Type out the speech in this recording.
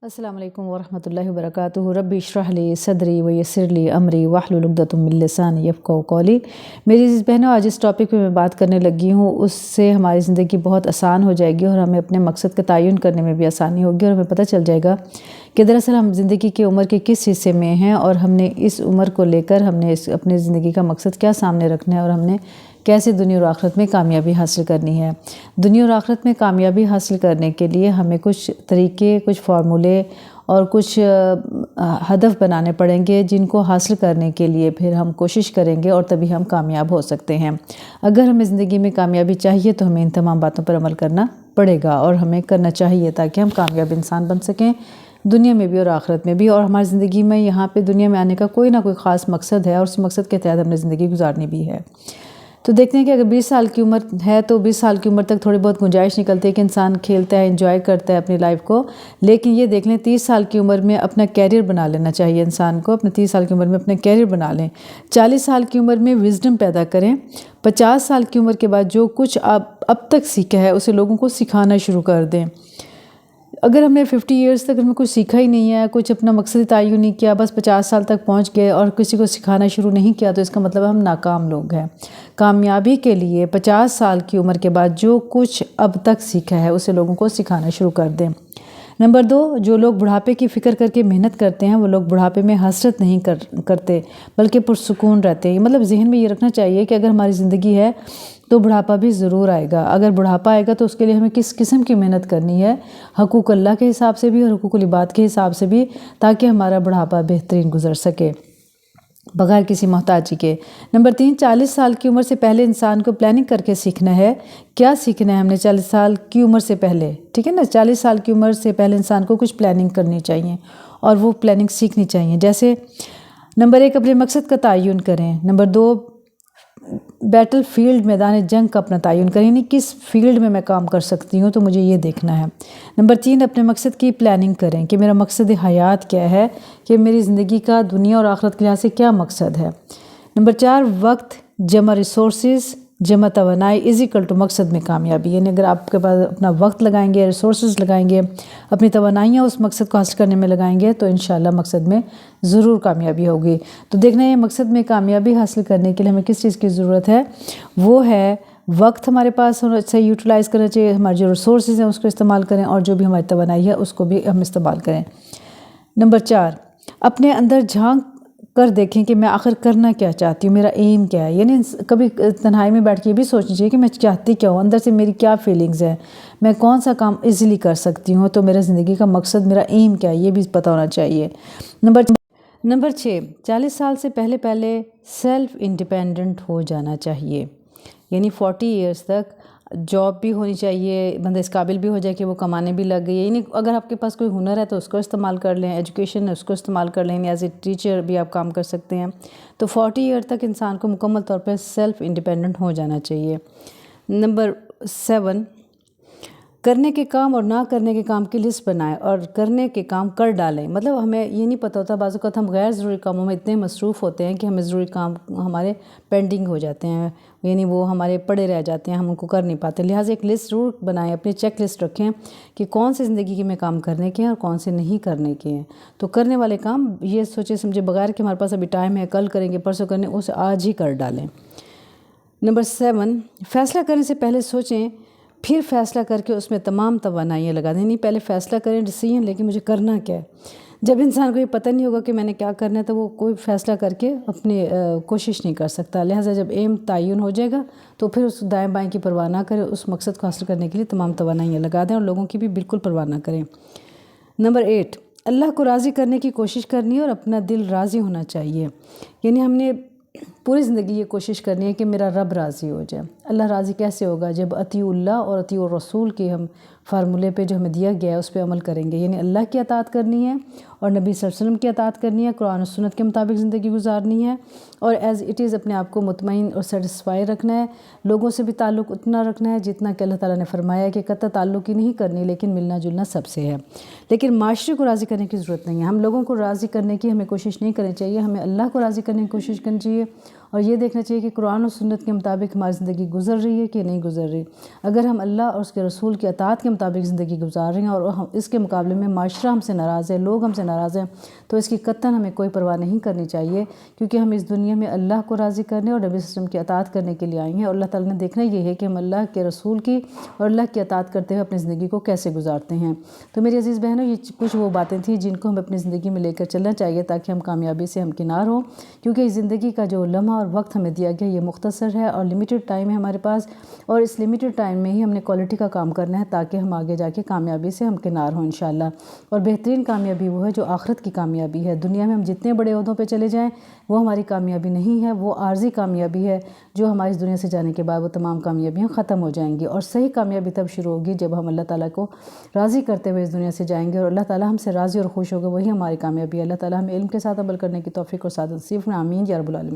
السلام علیکم ورحمۃ اللہ وبرکاتہ۔ ربی اشرح لی صدری ویسر لی امری واحلل عقدۃ من لسانی یفقہوا قولی۔ میری عزیز بہنوں، آج اس ٹاپک پہ میں بات کرنے لگی ہوں، اس سے ہماری زندگی بہت آسان ہو جائے گی اور ہمیں اپنے مقصد کا تعین کرنے میں بھی آسانی ہوگی، اور ہمیں پتہ چل جائے گا کہ دراصل ہم زندگی کی عمر کے کس حصے میں ہیں، اور ہم نے اس عمر کو لے کر ہم نے اپنے زندگی کا مقصد کیا سامنے رکھنا ہے، اور ہم نے کیسے دنیا اور آخرت میں کامیابی حاصل کرنی ہے۔ دنیا اور آخرت میں کامیابی حاصل کرنے کے لیے ہمیں کچھ طریقے، کچھ فارمولے اور کچھ ہدف بنانے پڑیں گے، جن کو حاصل کرنے کے لیے پھر ہم کوشش کریں گے اور تبھی ہم کامیاب ہو سکتے ہیں۔ اگر ہمیں زندگی میں کامیابی چاہیے تو ہمیں ان تمام باتوں پر عمل کرنا پڑے گا، اور ہمیں کرنا چاہیے تاکہ ہم کامیاب انسان بن سکیں، دنیا میں بھی اور آخرت میں بھی۔ اور ہماری زندگی میں یہاں پہ دنیا میں آنے کا کوئی نہ کوئی خاص مقصد ہے، اور اس مقصد کے تحت ہم نے زندگی گزارنی بھی ہے۔ تو دیکھتے ہیں کہ اگر 20 سال کی عمر ہے تو 20 سال کی عمر تک تھوڑی بہت گنجائش نکلتی ہے کہ انسان کھیلتا ہے، انجوائے کرتا ہے اپنی لائف کو، لیکن یہ دیکھ لیں 30 سال کی عمر میں اپنا کیریئر بنا لینا چاہیے انسان کو، اپنے 30 سال کی عمر میں اپنا کیریئر بنا لیں۔ 40 سال کی عمر میں وزڈم پیدا کریں۔ 50 سال کی عمر کے بعد جو کچھ اب تک سیکھا ہے اسے لوگوں کو سکھانا شروع کر دیں۔ اگر ہم نے 50 ایئرس تک ہمیں کچھ سیکھا ہی نہیں ہے، کچھ اپنا مقصد تعین نہیں کیا، بس 50 سال تک پہنچ گئے اور کسی کو سکھانا شروع نہیں کیا، تو اس کا مطلب ہم ناکام لوگ ہیں۔ کامیابی کے لیے 50 سال کی عمر کے بعد جو کچھ اب تک سیکھا ہے اسے لوگوں کو سکھانا شروع کر دیں۔ نمبر 2، جو لوگ بڑھاپے کی فکر کر کے محنت کرتے ہیں وہ لوگ بڑھاپے میں حسرت نہیں کرتے بلکہ پرسکون رہتے ہیں۔ مطلب ذہن میں یہ رکھنا چاہیے کہ اگر ہماری زندگی ہے تو بڑھاپا بھی ضرور آئے گا۔ اگر بڑھاپا آئے گا تو اس کے لیے ہمیں کس قسم کی محنت کرنی ہے، حقوق اللہ کے حساب سے بھی اور حقوق العباد کے حساب سے بھی، تاکہ ہمارا بڑھاپا بہترین گزر سکے بغیر کسی محتاجی کے۔ نمبر 3، 40 سال کی عمر سے پہلے انسان کو پلاننگ کر کے سیکھنا ہے۔ کیا سیکھنا ہے ہم نے 40 سال کی عمر سے پہلے؟ ٹھیک ہے نا، 40 سال کی عمر سے پہلے انسان کو کچھ پلاننگ کرنی چاہیے اور وہ پلاننگ سیکھنی چاہیے۔ جیسے نمبر 1، اپنے مقصد کا تعین کریں۔ نمبر 2، بیٹل فیلڈ، میدان جنگ کا اپنا تعین کریں، یعنی کس فیلڈ میں کام کر سکتی ہوں تو مجھے یہ دیکھنا ہے۔ نمبر 3، اپنے مقصد کی پلاننگ کریں کہ میرا مقصد حیات کیا ہے، کہ میری زندگی کا دنیا اور آخرت کے لحاظ سے کیا مقصد ہے۔ نمبر 4، وقت جمع ریسورسز جمع توانائی = مقصد میں کامیابی، یعنی اگر آپ کے پاس اپنا وقت لگائیں گے، ریسورسز لگائیں گے، اپنی توانائیاں اس مقصد کو حاصل کرنے میں لگائیں گے تو انشاءاللہ مقصد میں ضرور کامیابی ہوگی۔ تو دیکھنا ہے مقصد میں کامیابی حاصل کرنے کے لیے ہمیں کس چیز کی ضرورت ہے، وہ ہے وقت ہمارے پاس سے یوٹیلائز کرنا چاہیے، ہمارے جو ریسورسز ہیں اس کو استعمال کریں، اور جو بھی ہماری توانائی ہے اس کو بھی ہم استعمال کریں۔ نمبر 4، اپنے اندر جھانک کر دیکھیں کہ میں آخر کرنا کیا چاہتی ہوں، میرا ایم کیا ہے۔ یعنی کبھی تنہائی میں بیٹھ کے یہ بھی سوچنا چاہیے کہ میں چاہتی کیا ہوں، اندر سے میری کیا فیلنگز ہیں، میں کون سا کام ایزیلی کر سکتی ہوں، تو میرا زندگی کا مقصد، میرا ایم کیا ہے، یہ بھی پتہ ہونا چاہیے۔ نمبر 6، 40 سال سے پہلے سیلف انڈیپینڈنٹ ہو جانا چاہیے، یعنی 40 ایئرس تک جاب بھی ہونی چاہیے، بندہ اس قابل بھی ہو جائے کہ وہ کمانے بھی لگ گئی، یعنی اگر آپ کے پاس کوئی ہنر ہے تو اس کو استعمال کر لیں، ایجوکیشن ہے اس کو استعمال کر لیں، ایز اے ٹیچر بھی آپ کام کر سکتے ہیں۔ تو 40 ایئر تک انسان کو مکمل طور پہ سیلف انڈیپینڈنٹ ہو جانا چاہیے۔ نمبر 7، کرنے کے کام اور نہ کرنے کے کام کی لسٹ بنائیں اور کرنے کے کام کر ڈالیں۔ مطلب ہمیں یہ نہیں پتہ ہوتا، بعض اوقات ہم غیر ضروری کاموں میں اتنے مصروف ہوتے ہیں کہ ہمیں ضروری کام ہمارے پینڈنگ ہو جاتے ہیں، یعنی وہ ہمارے پڑے رہ جاتے ہیں، ہم ان کو کر نہیں پاتے۔ لہٰذا ایک لسٹ ضرور بنائیں، اپنی چیک لسٹ رکھیں کہ کون سے زندگی کے میں کام کرنے کے ہیں اور کون سے نہیں کرنے کے ہیں۔ تو کرنے والے کام یہ سوچے سمجھے بغیر کہ ہمارے پاس ابھی ٹائم ہے، کل کریں گے، پرسوں کریں، اسے آج ہی کر ڈالیں۔ نمبر 7، فیصلہ کرنے سے پہلے سوچیں، پھر فیصلہ کر کے اس میں تمام توانائیاں لگا دیں۔ نہیں، پہلے فیصلہ کریں، ڈیسیژن، لیکن مجھے کرنا کیا ہے۔ جب انسان کو یہ پتہ نہیں ہوگا کہ میں نے کیا کرنا ہے تو وہ کوئی فیصلہ کر کے اپنی کوشش نہیں کر سکتا۔ لہٰذا جب ایم تعین ہو جائے گا تو پھر اس دائیں بائیں کی پرواہ نہ کریں، اس مقصد کو حاصل کرنے کے لیے تمام توانائیاں لگا دیں اور لوگوں کی بھی بالکل پرواہ نہ کریں۔ نمبر 8، اللہ کو راضی کرنے کی کوشش کرنی ہے اور اپنا دل راضی ہونا چاہیے، یعنی ہم نے پوری زندگی یہ کوشش کرنی ہے کہ میرا رب راضی ہو جائے۔ اللہ راضی کیسے ہوگا؟ جب اطیعوا اللہ اور اطیعوا الرسول کے ہم فارمولے پہ جو ہمیں دیا گیا ہے اس پہ عمل کریں گے، یعنی اللہ کی اطاعت کرنی ہے اور نبی صلی اللہ علیہ وسلم کی اطاعت کرنی ہے، قرآن و سنت کے مطابق زندگی گزارنی ہے، اور ایز اٹ از اپنے آپ کو مطمئن اور سیٹسفائی رکھنا ہے۔ لوگوں سے بھی تعلق اتنا رکھنا ہے جتنا کہ اللہ تعالیٰ نے فرمایا ہے کہ قطع تعلق ہی نہیں کرنی، لیکن ملنا جلنا سب سے ہے۔ لیکن معاشرے کو راضی کرنے کی ضرورت نہیں ہے، ہم لوگوں کو راضی کرنے کی ہمیں کوشش نہیں کرنی چاہیے، ہمیں اللہ کو راضی کرنے کی کوشش کرنی چاہیے اور یہ دیکھنا چاہیے کہ قرآن و سنت کے مطابق ہماری زندگی گزر رہی ہے کہ نہیں گزر رہی۔ اگر ہم اللہ اور اس کے رسول کی اطاعت کے مطابق زندگی گزار رہے ہیں اور ہم اس کے مقابلے میں معاشرہ ہم سے ناراض ہے، لوگ ہم سے ناراض ہیں، تو اس کی قطعاً ہمیں کوئی پرواہ نہیں کرنی چاہیے، کیونکہ ہم اس دنیا میں اللہ کو راضی کرنے اور نبی صلی اللہ علیہ وسلم کی اطاعت کرنے کے لیے آئے ہیں، اور اللہ تعالیٰ نے دیکھنا یہ ہے کہ ہم اللہ کے رسول کی اور اللہ کی اطاعت کرتے ہوئے اپنی زندگی کو کیسے گزارتے ہیں۔ تو میری عزیز بہنوں، یہ کچھ وہ باتیں تھیں جن کو ہم اپنی زندگی میں لے کر چلنا چاہیے تاکہ ہم کامیابی سے ہمکنار ہوں، کیونکہ اس زندگی کا جو لمحہ اور وقت ہمیں دیا گیا یہ مختصر ہے اور لمیٹڈ ٹائم ہے ہمارے پاس، اور اس لمیٹڈ ٹائم میں ہی ہم نے کوالٹی کا کام کرنا ہے تاکہ ہم آگے جا کے کامیابی سے ہمکنار ہوں انشاءاللہ۔ اور بہترین کامیابی وہ ہے جو آخرت کی کامیابی ہے۔ دنیا میں ہم جتنے بڑے عہدوں پہ چلے جائیں وہ ہماری کامیابی نہیں ہے، وہ عارضی کامیابی ہے جو ہماری اس دنیا سے جانے کے بعد وہ تمام کامیابیاں ختم ہو جائیں گی، اور صحیح کامیابی تب شروع ہوگی جب ہم اللہ تعالیٰ کو راضی کرتے ہوئے اس دنیا سے جائیں گے، اور اللہ تعالیٰ ہم سے راضی اور خوش ہوگا، وہی ہماری کامیابی ہے۔ اللہ تعالیٰ ہمیں علم کے ساتھ عمل کرنے کی توفیق اور سعادت نصیب فرمائے، آمین یا رب العالمین۔